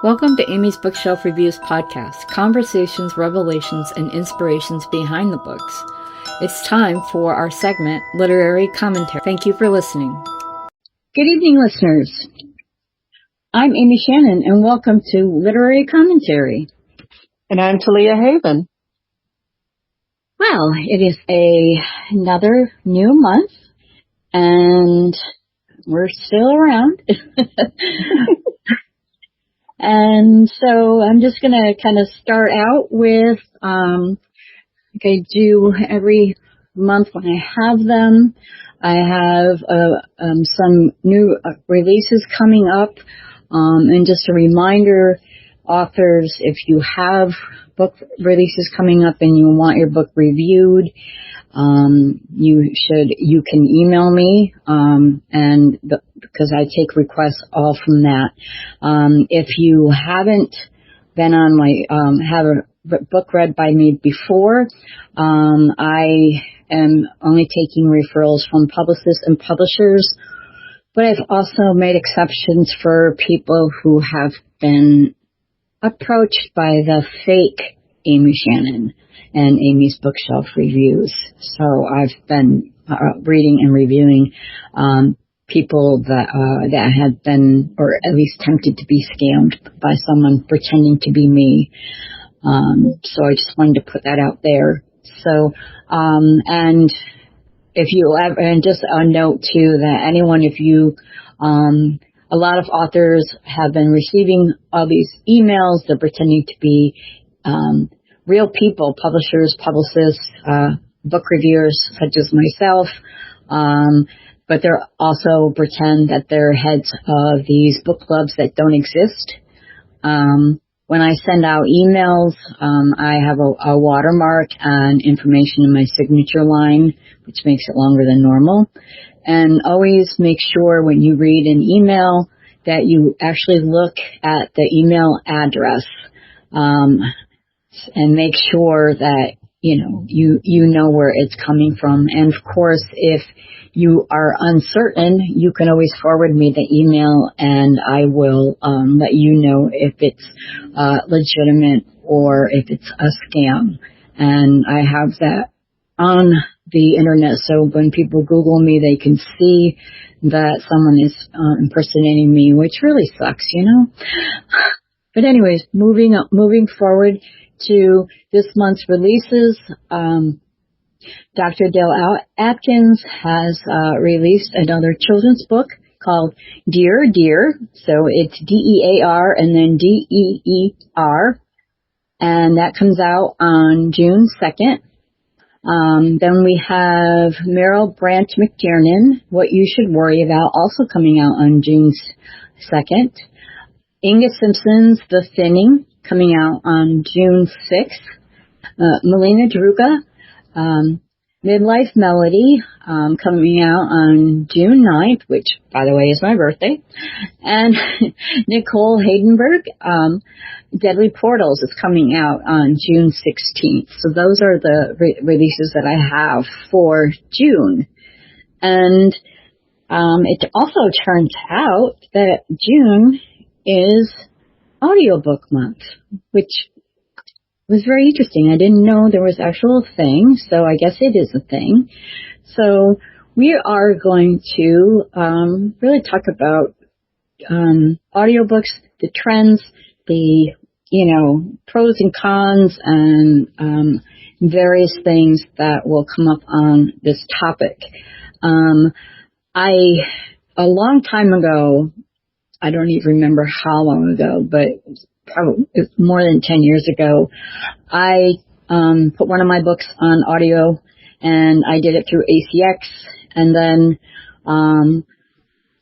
Welcome to Amy's Bookshelf Reviews podcast, conversations, revelations, and inspirations behind the books. It's time for our segment, Literary Commentary. Thank you for listening. Good evening, listeners. I'm Amy Shannon, and welcome to Literary Commentary. And I'm Talia Haven. Well, it is another new month, and we're still around. And so I'm just going to kind of start out with, like I do every month when I have them. I have some new releases coming up. And just a reminder, authors, if you have book releases coming up and you want your book reviewed, you can email me, because I take requests all from that. If you haven't been on have a book read by me before, I am only taking referrals from publicists and publishers, but I've also made exceptions for people who have been approached by the fake Amy Shannon and Amy's Bookshelf Reviews. So I've been reading and reviewing people that have been, or at least tempted to be scammed by someone pretending to be me. So I just wanted to put that out there. So, and if you ever, and just a note too, that anyone, if you, a lot of authors have been receiving all these emails. They're pretending to be real people, publishers, publicists, book reviewers such as myself, but they're also pretend that they're heads of these book clubs that don't exist. When I send out emails, I have a watermark and information in my signature line, which makes it longer than normal. And always make sure when you read an email that you actually look at the email address, and make sure that, you know where it's coming from. And of course, if you are uncertain, you can always forward me the email and I will, let you know if it's, legitimate or if it's a scam. And I have that on the internet, so when people Google me, they can see that someone is impersonating me, which really sucks, But anyways, moving forward to this month's releases, Dr. Dale Atkins has released another children's book called Dear Dear. So it's DEAR and then DEER, and that comes out on June 2nd. Then we have Meryl Brandt McTiernan, What You Should Worry About, also coming out on June 2nd. Inga Simpson's The Thinning, coming out on June 6th. Melina Druga, Midlife Melody, coming out on June 9th, which, by the way, is my birthday. And Nicole Haydenberg, Deadly Portals is coming out on June 16th. So those are the releases that I have for June. And it also turns out that June is audiobook month, which was very interesting. I didn't know there was actual thing, so I guess it is a thing. So we are going to really talk about audiobooks, the trends, the pros and cons, and various things that will come up on this topic. A long time ago, I don't even remember how long ago, but probably more than 10 years ago, I put one of my books on audio, and I did it through ACX, and then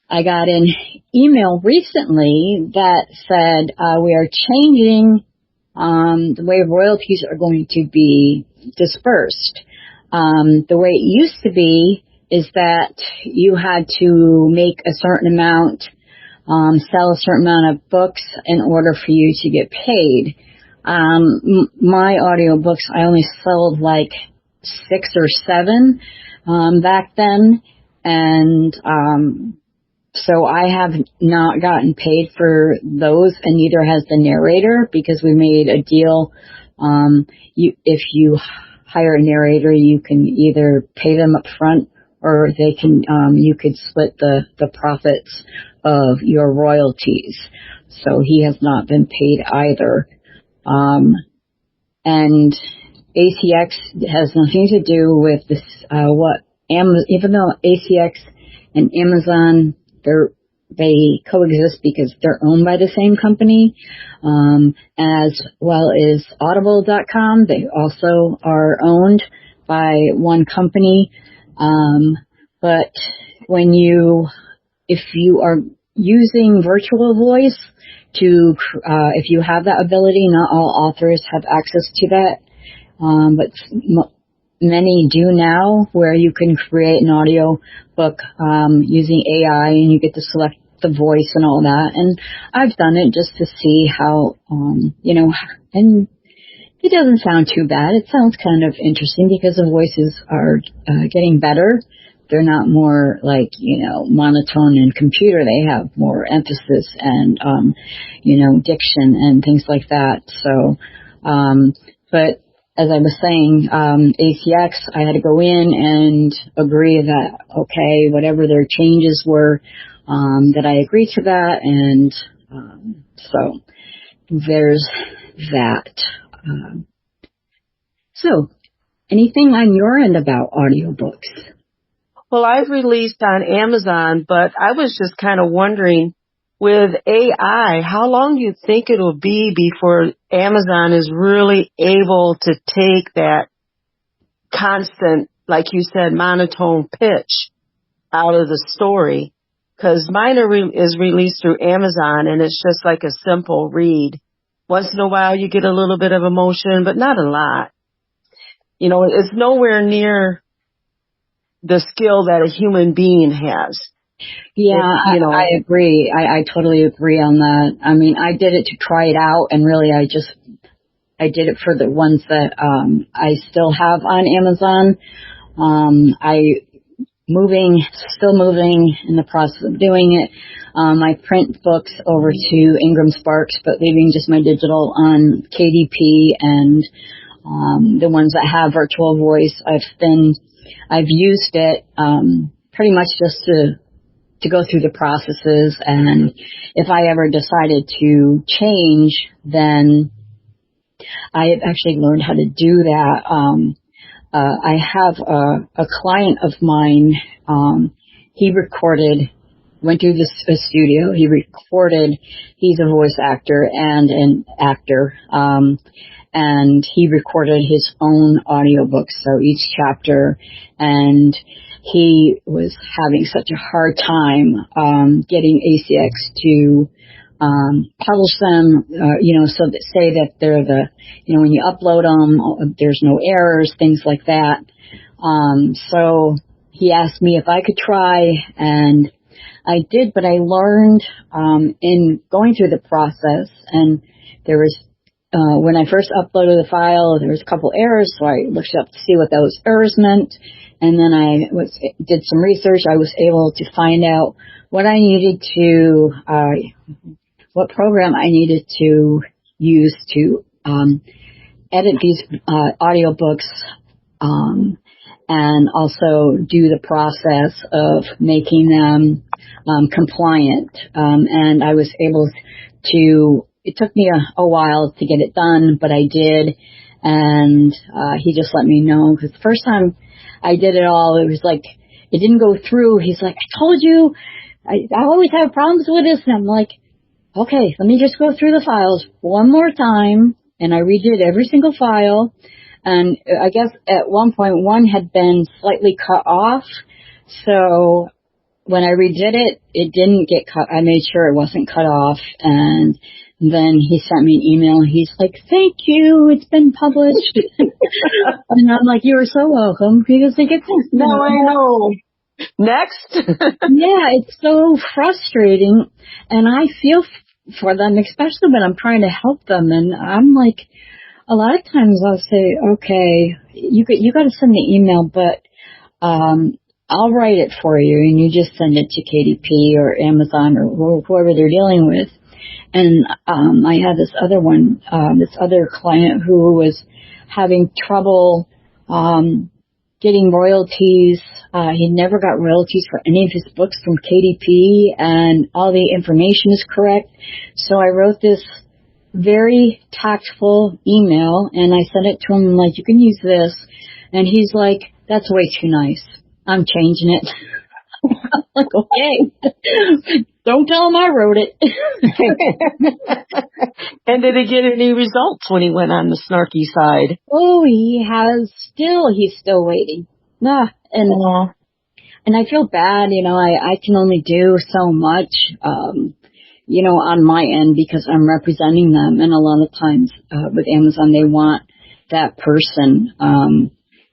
I got an email recently that said we are changing the way royalties are going to be dispersed. The way it used to be is that you had to make a certain amount, sell a certain amount of books in order for you to get paid. My audiobooks, I only sold like 6 or 7 back then, and So I have not gotten paid for those, and neither has the narrator, because we made a deal. If you hire a narrator, you can either pay them up front, or they can you could split the profits of your royalties. So he has not been paid either. And ACX has nothing to do with this. Even though ACX and Amazon, they coexist because they're owned by the same company, as well as Audible.com. They also are owned by one company. But if you are using virtual voice if you have that ability, not all authors have access to that, but many do now, where you can create an audio book using AI, and you get to select the voice and all that. And I've done it just to see how, and it doesn't sound too bad. It sounds kind of interesting because the voices are getting better. They're not more like, monotone and computer. They have more emphasis and, diction and things like that. So, but as I was saying, ACX, I had to go in and agree that, okay, whatever their changes were, that I agreed to that. And so there's that. So anything on your end about audiobooks? Well, I've released on Amazon, but I was just kind of wondering, with AI, how long do you think it'll be before Amazon is really able to take that constant, like you said, monotone pitch out of the story? Because mine is released through Amazon, and it's just like a simple read. Once in a while, you get a little bit of emotion, but not a lot. It's nowhere near the skill that a human being has. Yeah, I agree. I totally agree on that. I mean, I did it to try it out, and really I did it for the ones that I still have on Amazon. Still moving in the process of doing it. I print books over to Ingram Sparks, but leaving just my digital on KDP, and the ones that have virtual voice, I've used it pretty much just to go through the processes, and if I ever decided to change, then I have actually learned how to do that. I have a client of mine, he went through the studio, he's a voice actor and an actor, and he recorded his own audiobooks, so each chapter, and he was having such a hard time getting ACX to publish them, so that say that they're when you upload them, there's no errors, things like that. So he asked me if I could try, and I did, but I learned in going through the process, and there was when I first uploaded the file, there was a couple errors, so I looked up to see what those errors meant, and then I did some research. I was able to find out what I needed to, what program I needed to use to edit these audiobooks, and also do the process of making them compliant. And I was able to. It took me a while to get it done, but I did, and he just let me know, because the first time I did it all, it was like, it didn't go through. He's like, I told you, I always have problems with this, and I'm like, okay, let me just go through the files one more time, and I redid every single file, and I guess at one point one had been slightly cut off, so when I redid it, it didn't get cut. I made sure it wasn't cut off, and then he sent me an email. He's like, thank you, it's been published. And I'm like, you're so welcome. Because they get this. No, I know. Next. Yeah, it's so frustrating. And I feel for them, especially when I'm trying to help them. And I'm like, a lot of times I'll say, okay, you got to send the email, but I'll write it for you, and you just send it to KDP or Amazon or whoever they're dealing with. And I had this other client who was having trouble getting royalties. He never got royalties for any of his books from KDP, and all the information is correct. So I wrote this very tactful email, and I sent it to him like, you can use this. And he's like, that's way too nice. I'm changing it. I'm like, okay. Don't tell him I wrote it. And did he get any results when he went on the snarky side? Oh, he's still waiting. And I feel bad, I can only do so much, on my end because I'm representing them. And a lot of times, with Amazon, they want that person.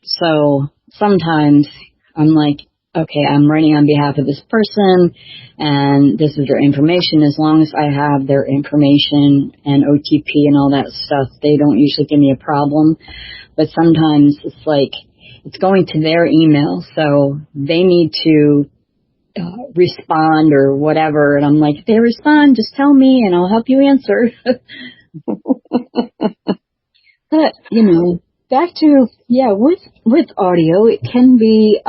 So sometimes I'm like, okay, I'm writing on behalf of this person, and this is their information. As long as I have their information and OTP and all that stuff, they don't usually give me a problem. But sometimes it's like, it's going to their email, so they need to respond or whatever. And I'm like, if they respond, just tell me and I'll help you answer. But, back to, with audio, it can be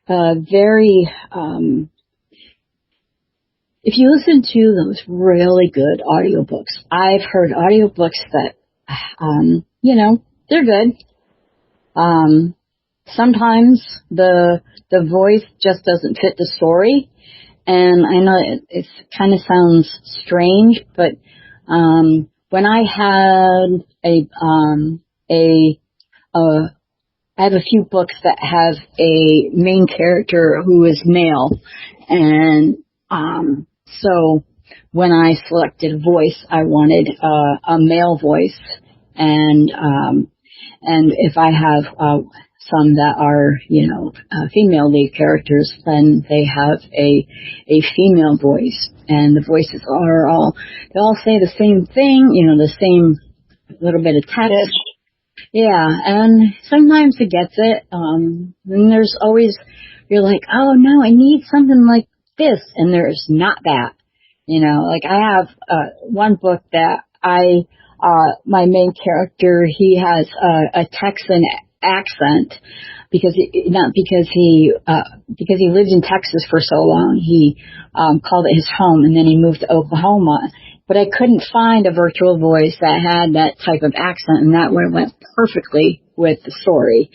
very, if you listen to those really good audiobooks, I've heard audiobooks that, they're good. Sometimes the voice just doesn't fit the story. And I know it kind of sounds strange, but, when I had I have a few books that have a main character who is male, and so when I selected a voice, I wanted a male voice, and if I have some that are female lead characters, then they have a female voice, and the voices they all say the same thing, the same little bit of text. Yeah, and sometimes it gets it. And there's always, you're like, oh no, I need something like this, and there's not that. Like I have one book that my main character, he has a Texan accent because he lived in Texas for so long. He called it his home, and then he moved to Oklahoma. But I couldn't find a virtual voice that had that type of accent, and that went perfectly with the story.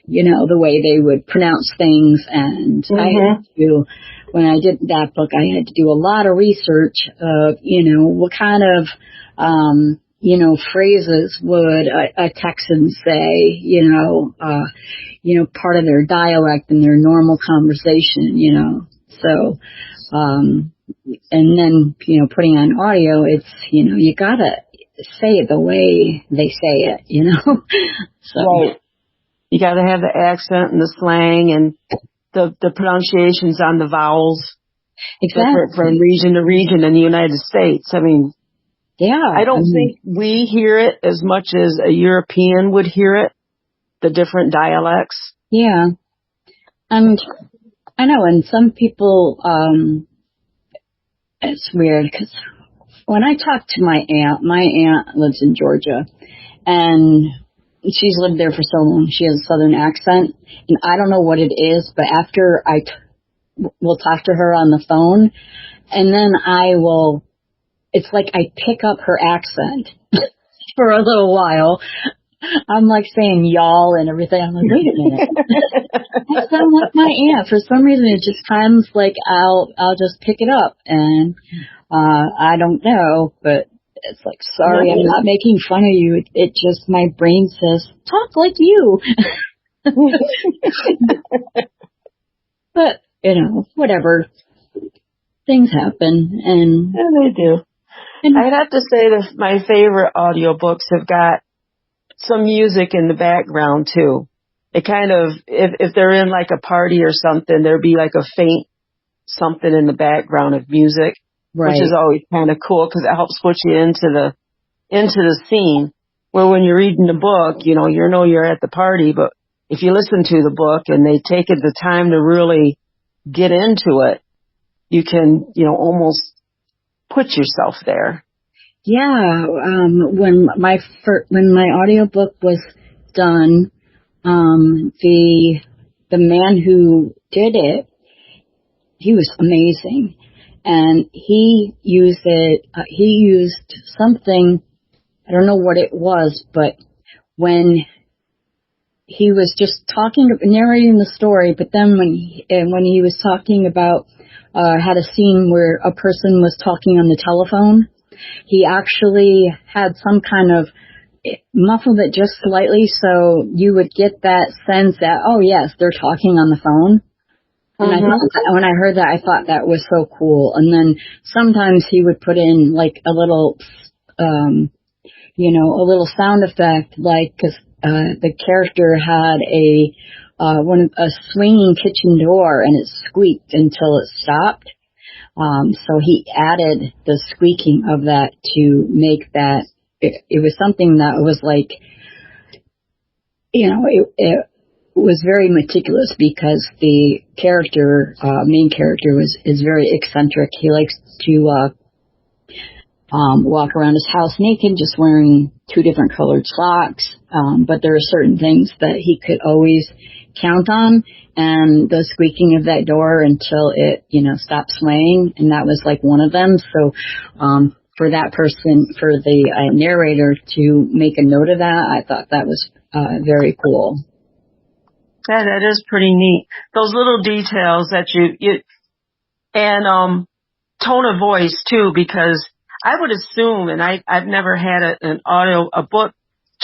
The way they would pronounce things, and I had to, when I did that book, I had to do a lot of research of, what kind of, phrases would a Texan say, part of their dialect and their normal conversation, so, and then, putting on audio, it's, you gotta say it the way they say it, So. Right. You gotta have the accent and the slang and the pronunciations on the vowels. Exactly. Different from region to region in the United States. I mean, I don't think we hear it as much as a European would hear it, the different dialects. Yeah. And I know, and some people, it's weird because when I talk to my aunt lives in Georgia, and she's lived there for so long. She has a southern accent, and I don't know what it is, but after we'll talk to her on the phone, and then it's like I pick up her accent for a little while. I'm like saying y'all and everything. I'm like, wait a minute. I sound like my aunt. For some reason, it just comes like I'll just pick it up, and I don't know, but it's like, sorry, I'm not making fun of you. It just, my brain says, talk like you. But, whatever. Things happen, and yeah, they do. And I'd have to say that my favorite audiobooks have got some music in the background too. It kind of, if they're in like a party or something, there'd be like a faint something in the background of music, right, which is always kind of cool because it helps put you into the scene. Where when you're reading the book, you're at the party, but if you listen to the book and they take the time to really get into it, you can, almost put yourself there. Yeah. When my audiobook was done, the man who did it, he was amazing. And he used something, I don't know what it was, but when he was just narrating the story, but then when he was talking about, had a scene where a person was talking on the telephone, he actually had some kind of muffled it just slightly so you would get that sense that, oh yes, they're talking on the phone. And I thought when I heard that, I thought that was so cool. And then sometimes he would put in like a little, a little sound effect, like, cause, the character had a swinging kitchen door and it squeaked until it stopped. So he added the squeaking of that to make that, it was something that was like, it was very meticulous because the main character is very eccentric. He likes to, walk around his house naked, just wearing 2 different colored socks. But there are certain things that he could always count on, and the squeaking of that door until it, stopped swaying, and that was like one of them. So, for the narrator to make a note of that, I thought that was, very cool. Yeah, that is pretty neat. Those little details that and tone of voice too, because I would assume, and I've never had a book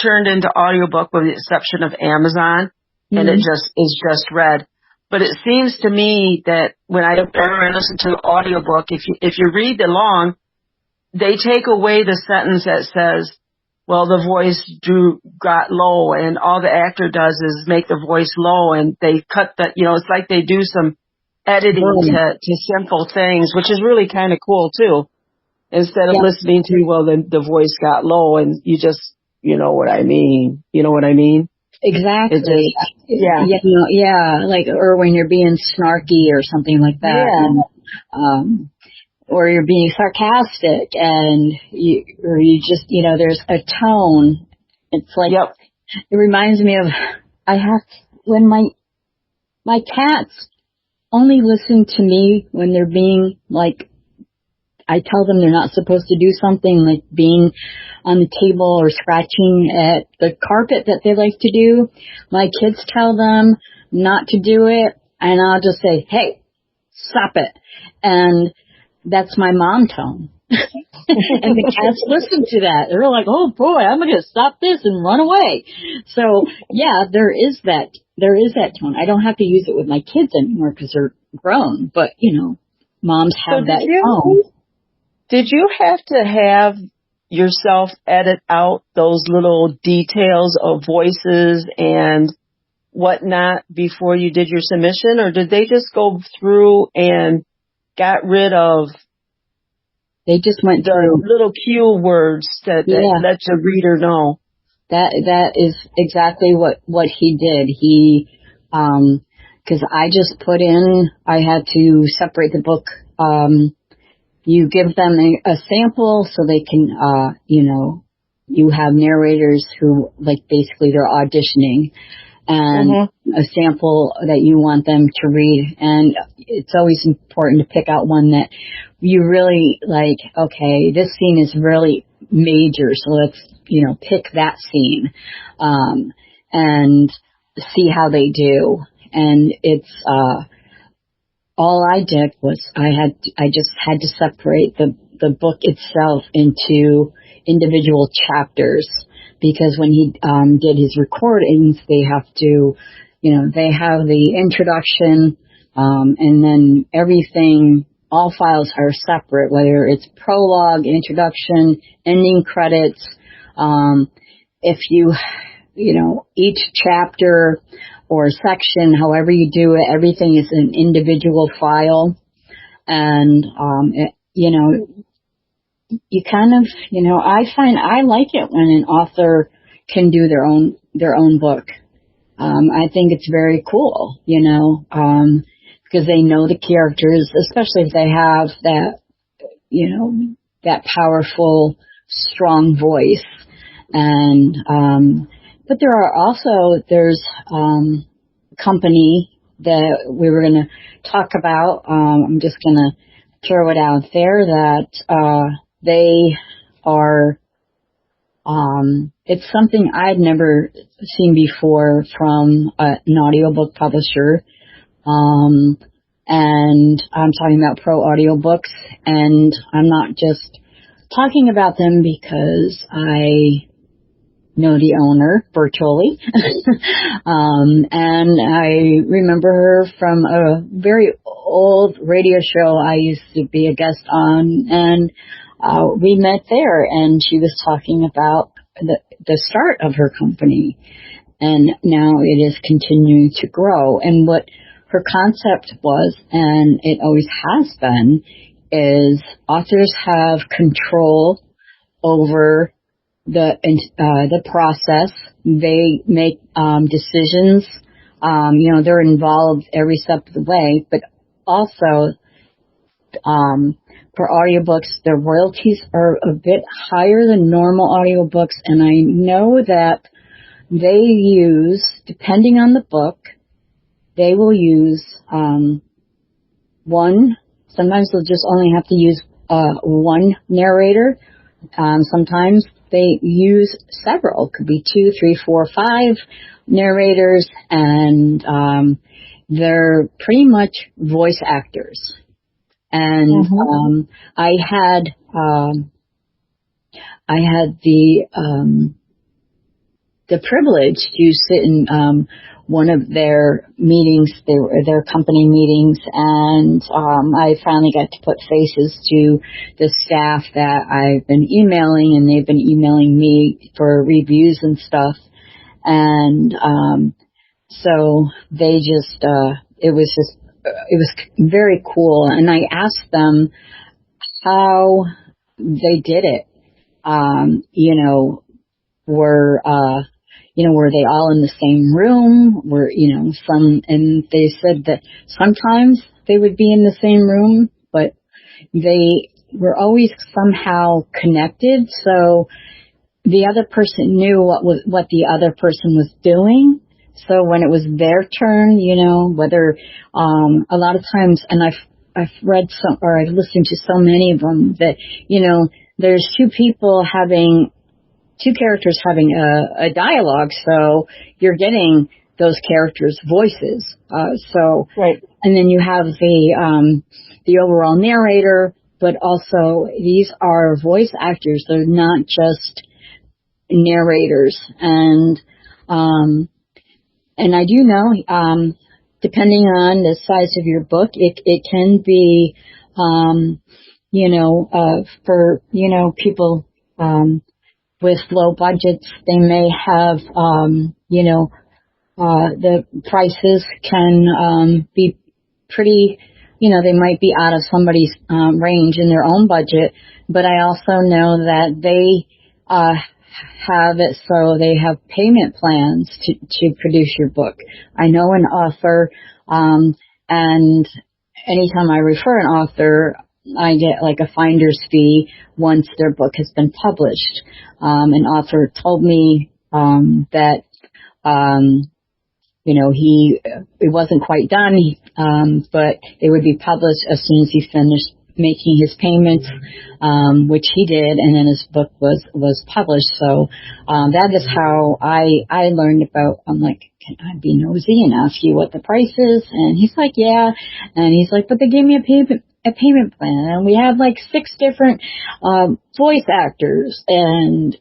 turned into audiobook with the exception of Amazon, and it just is just read. But it seems to me that when I listen to the audiobook, if you read along, they take away the sentence that says, well, the voice got low, and all the actor does is make the voice low, and they cut that, it's like they do some editing to simple things, which is really kind of cool too. Instead of listening to, well, the voice got low, and you just, you know what I mean? You know what I mean? Exactly. Yeah. Like, or when you're being snarky or something like that. Yeah. Or you're being sarcastic, and you just, there's a tone. It's like, It reminds me of, when my cats only listen to me when they're being like, I tell them they're not supposed to do something, like being on the table or scratching at the carpet that they like to do. My kids tell them not to do it, and I'll just say, hey, stop it. And that's my mom tone. And the cats listen to that. They're like, oh boy, I'm going to stop this and run away. So yeah, there is that tone. I don't have to use it with my kids anymore because they're grown, but moms have that tone. Did you have to have yourself edit out those little details of voices and whatnot before you did your submission, or did they just go through and got rid of? They just went through little cue words that let the reader know. That is exactly what he did. He, cause I just put in, I had to separate the book. You give them a sample so they can, you have narrators who, like, basically they're auditioning, and a sample that you want them to read. And it's always important to pick out one that you really like, okay, this scene is really major, so let's, pick that scene, and see how they do. And it's, all I did was I just had to separate the book itself into individual chapters, because when he did his recordings, they have to, they have the introduction, and then everything, all files are separate, whether it's prologue, introduction, ending credits. If you, each chapter or section, however you do it, everything is an individual file. And, you kind of, I find I like it when an author can do their own book. I think it's very cool, because they know the characters, especially if they have that, that powerful, strong voice. And, but there's a company that we were going to talk about. I'm just going to throw it out there that, they are, it's something I'd never seen before from an audiobook publisher. And I'm talking about Pro Audiobooks, and I'm not just talking about them because I know the owner virtually. And I remember her from a very old radio show I used to be a guest on, and we met there, and she was talking about the start of her company, and now it is continuing to grow. And what her concept was, and it always has been, is authors have control over the process. They make decisions. They're involved every step of the way, but also for audiobooks, the royalties are a bit higher than normal audiobooks, and I know that they use, depending on the book, they will use one. Sometimes they'll just only have to use one narrator. Sometimes they use several. It could be 2, 3, 4, 5 narrators, and they're pretty much voice actors. And I had the privilege to sit in one of their meetings, their company meetings, and I finally got to put faces to the staff that I've been emailing, and they've been emailing me for reviews and stuff. And so they just it was very cool, and I asked them how they did it. Were they all in the same room? And they said that sometimes they would be in the same room, but they were always somehow connected. So the other person knew what the other person was doing. So when it was their turn, whether, a lot of times, and I've read I've listened to so many of them that, there's two characters having a dialogue, so you're getting those characters' voices. Right. And then you have the overall narrator, but also these are voice actors. They're not just narrators. And I do know, depending on the size of your book, it can be, for, people, with low budgets, they may have, the prices can be pretty, they might be out of somebody's range in their own budget. But I also know that they have it so they have payment plans to produce your book. I know an author, and anytime I refer an author, I get like a finder's fee once their book has been published. An author told me that it wasn't quite done, but it would be published as soon as he finished making his payments, which he did, and then his book was published. So that is how I learned about. I'm like, can I be nosy and ask you what the price is? And he's like, yeah. And he's like, but they gave me a payment plan, and we have like 6 different voice actors, and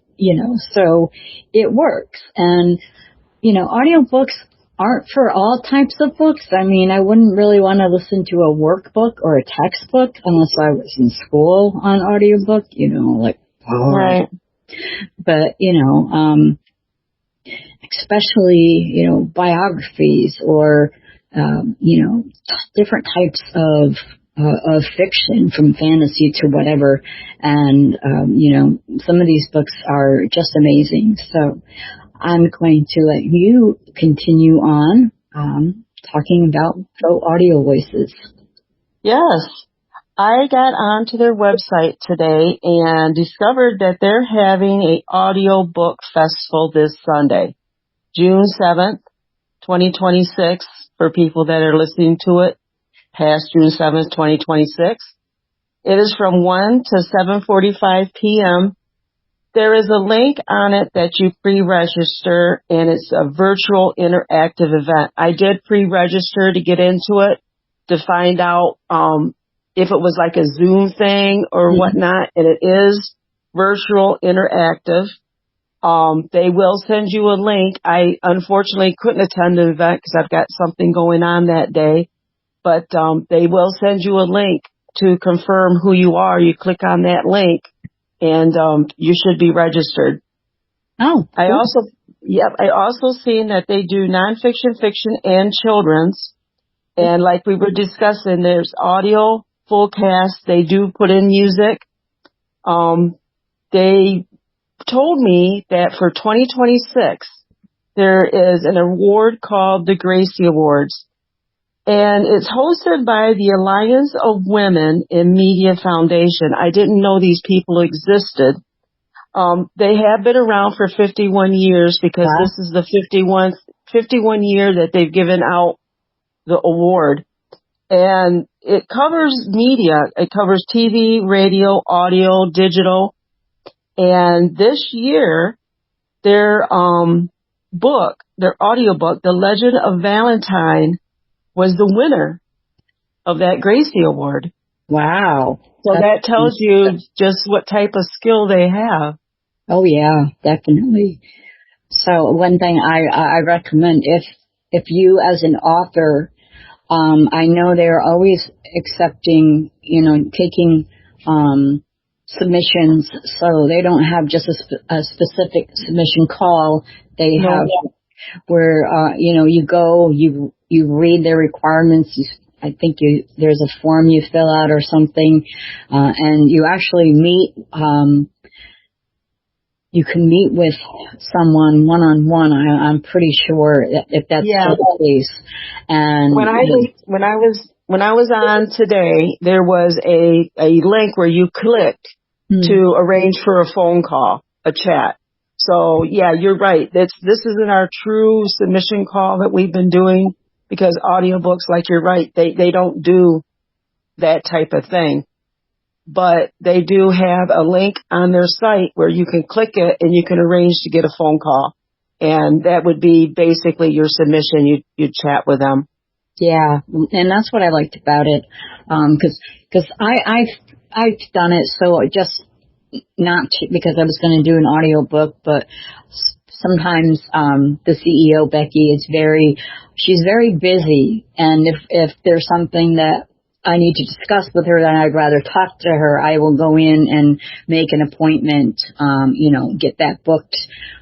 so it works. And audiobooks aren't for all types of books. I mean, I wouldn't really want to listen to a workbook or a textbook unless I was in school on audiobook, Right. But, especially, biographies or, different types of fiction, from fantasy to whatever. And, some of these books are just amazing. So, I'm going to let you continue on talking about Pro Audio Voices. Yes. I got onto their website today and discovered that they're having a audiobook festival this Sunday, June 7th, 2026, for people that are listening to it past June 7th, 2026. It is from 1 to 7:45 p.m. There is a link on it that you pre-register, and it's a virtual interactive event. I did pre-register to get into it to find out if it was like a Zoom thing or whatnot, and it is virtual interactive. They will send you a link. I unfortunately couldn't attend the event because I've got something going on that day, but they will send you a link to confirm who you are. You click on that link, and you should be registered. Oh, cool. I also seen that they do nonfiction, fiction, and children's. And like we were discussing, there's audio, full cast. They do put in music. They told me that for 2026, there is an award called the Gracie Awards. And it's hosted by the Alliance of Women in Media Foundation. I didn't know these people existed. They have been around for 51 years because this is the 51 year that they've given out the award. And it covers media. It covers TV, radio, audio, digital. And this year, their audiobook, The Legend of Valentine, was the winner of that Gracie Award. Wow. So that tells you just what type of skill they have. Oh, yeah, definitely. So one thing I recommend, if you as an author, I know they're always accepting, taking submissions, so they don't have just a specific submission call. They have where, you go, you read their requirements. I think there's a form you fill out or something, and you actually meet, you can meet with someone one-on-one. I'm pretty sure if that's the case. And when I was on today, there was a link where you clicked to arrange for a phone call, a chat. So yeah, you're right. This isn't our true submission call that we've been doing, because audiobooks, like you're right, they don't do that type of thing. But they do have a link on their site where you can click it and you can arrange to get a phone call. And that would be basically your submission. You'd chat with them. Yeah. And that's what I liked about it. Cause I've done it. So just not because I was going to do an audiobook, but sometimes, the CEO, Becky, she's very busy. And if there's something that I need to discuss with her, then I'd rather talk to her. I will go in and make an appointment, get that booked,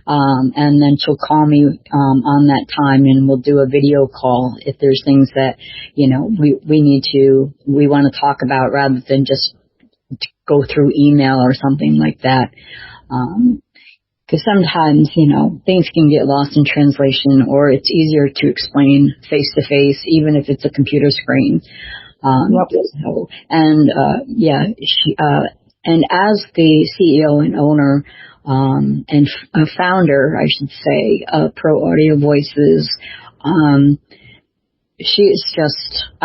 and then she'll call me on that time, and we'll do a video call if there's things that we want to talk about, rather than just go through email or something like that. Because sometimes, things can get lost in translation, or it's easier to explain face to face, even if it's a computer screen. And as the CEO and owner, and founder, I should say, of Pro Audio Voices, I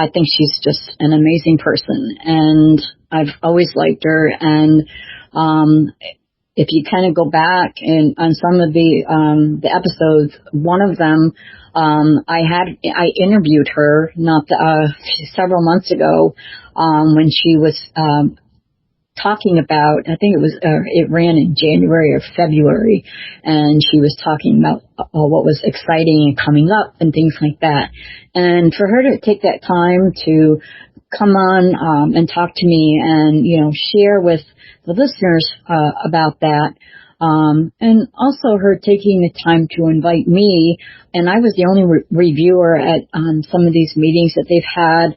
think she's just an amazing person, and I've always liked her. And, if you kind of go back and on some of the episodes, one of them, I interviewed her several months ago, when she was, talking about, I think it ran in January or February, and she was talking about what was exciting and coming up and things like that. And for her to take that time to come on, and talk to me and, share with the listeners, about that. And also her taking the time to invite me, and I was the only reviewer at some of these meetings that they've had.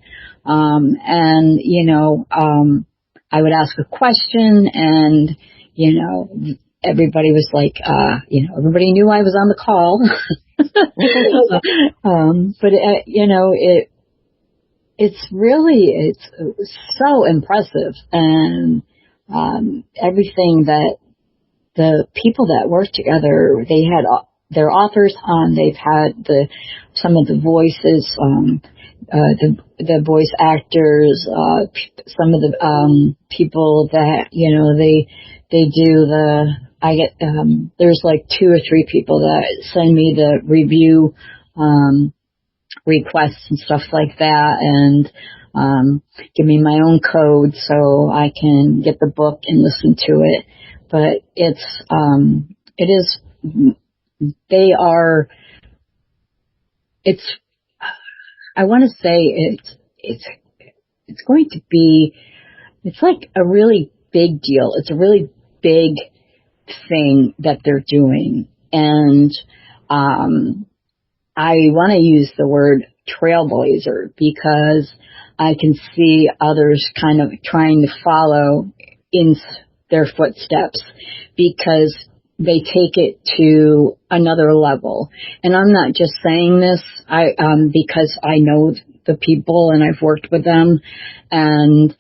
I would ask a question, and everybody was like, everybody knew I was on the call. But it's so impressive, and everything that the people that work together, they had their authors on, they've had some of the voices, the voice actors, some of the people that they do there's like 2 or 3 people that send me the review requests and stuff like that, and give me my own code so I can get the book and listen to it. But I want to say it's going to be, it's like a really big deal. It's a really big thing that they're doing. And I want to use the word trailblazer because I can see others kind of trying to follow in their footsteps because they take it to another level. And I'm not just saying this because I know the people and I've worked with them. And,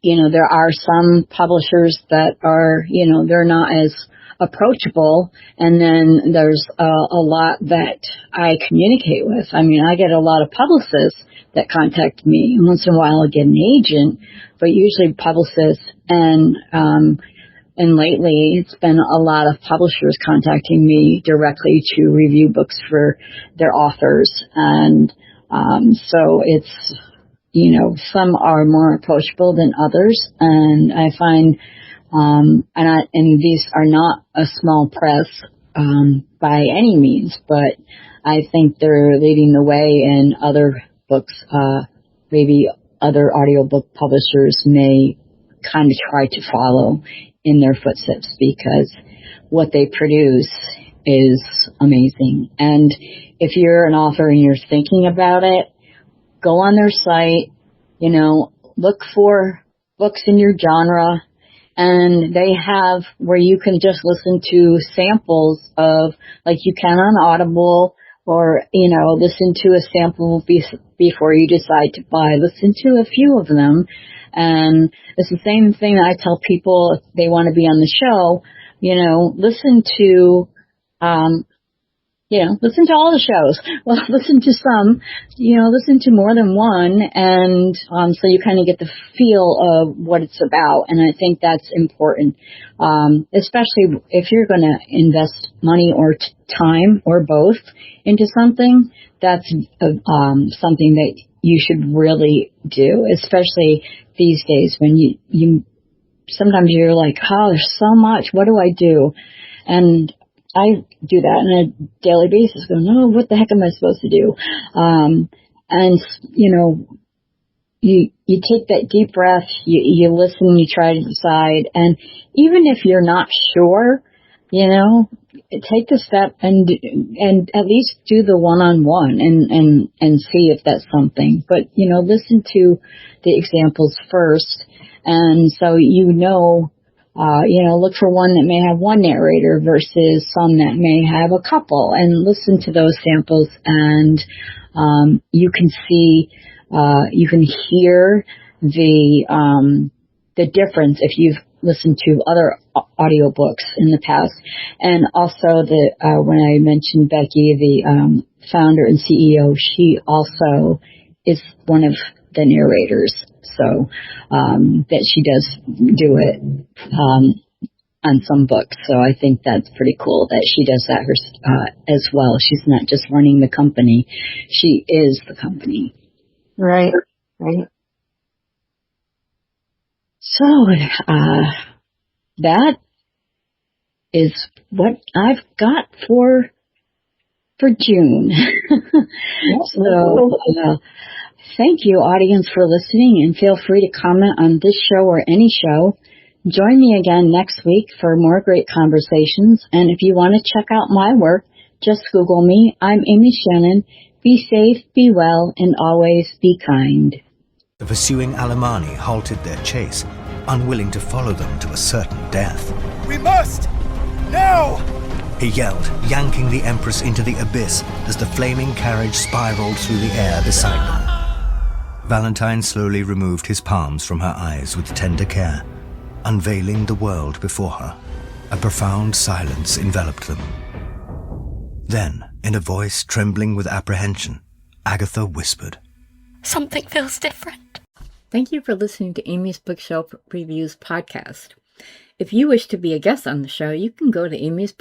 there are some publishers that are, they're not as approachable. And then there's a lot that I communicate with. I mean, I get a lot of publicists that contact me. Once in a while I'll get an agent, but usually publicists. And lately it's been a lot of publishers contacting me directly to review books for their authors. And so it's, some are more approachable than others. And I find, and these are not a small press by any means, but I think they're leading the way, and other books, maybe other audiobook publishers may kind of try to follow in their footsteps because what they produce is amazing. And if you're an author and you're thinking about it, go on their site, look for books in your genre, and they have where you can just listen to samples of, like you can on Audible, or, listen to a sample before you decide to buy. Listen to a few of them. And it's the same thing that I tell people if they want to be on the show, listen to, listen to all the shows. Well, listen to some, listen to more than one. And, so you kind of get the feel of what it's about. And I think that's important. Especially if you're going to invest money or time or both into something, that's, something that you should really do, especially these days when you sometimes you're like, oh, there's so much. What do I do? And I do that on a daily basis, going, oh, what the heck am I supposed to do? And, you take that deep breath, you listen, you try to decide. And even if you're not sure, take the step and at least do the one-on-one and see if that's something. But, listen to the examples first. And so, look for one that may have one narrator versus some that may have a couple, and listen to those samples, and you can see, you can hear the difference if you've listened to other audiobooks in the past. And also when I mentioned Becky, the founder and CEO, she also is one of the narrators. So, that she does do it, on some books. So I think that's pretty cool that she does that as well. She's not just running the company. She is the company. Right. So, that is what I've got for June. So, thank you, audience, for listening, and feel free to comment on this show or any show. Join me again next week for more great conversations. And if you want to check out my work, just Google me. I'm Amy Shannon. Be safe, be well, and always be kind. The pursuing Alemanni halted their chase, unwilling to follow them to a certain death. We must! He yelled, yanking the Empress into the abyss as the flaming carriage spiraled through the air beside them. Valentine slowly removed his palms from her eyes with tender care, unveiling the world before her. A profound silence enveloped them. Then, in a voice trembling with apprehension, Agatha whispered, "Something feels different." Thank you for listening to Amy's Bookshelf Reviews podcast. If you wish to be a guest on the show, you can go to amysbookshelf.com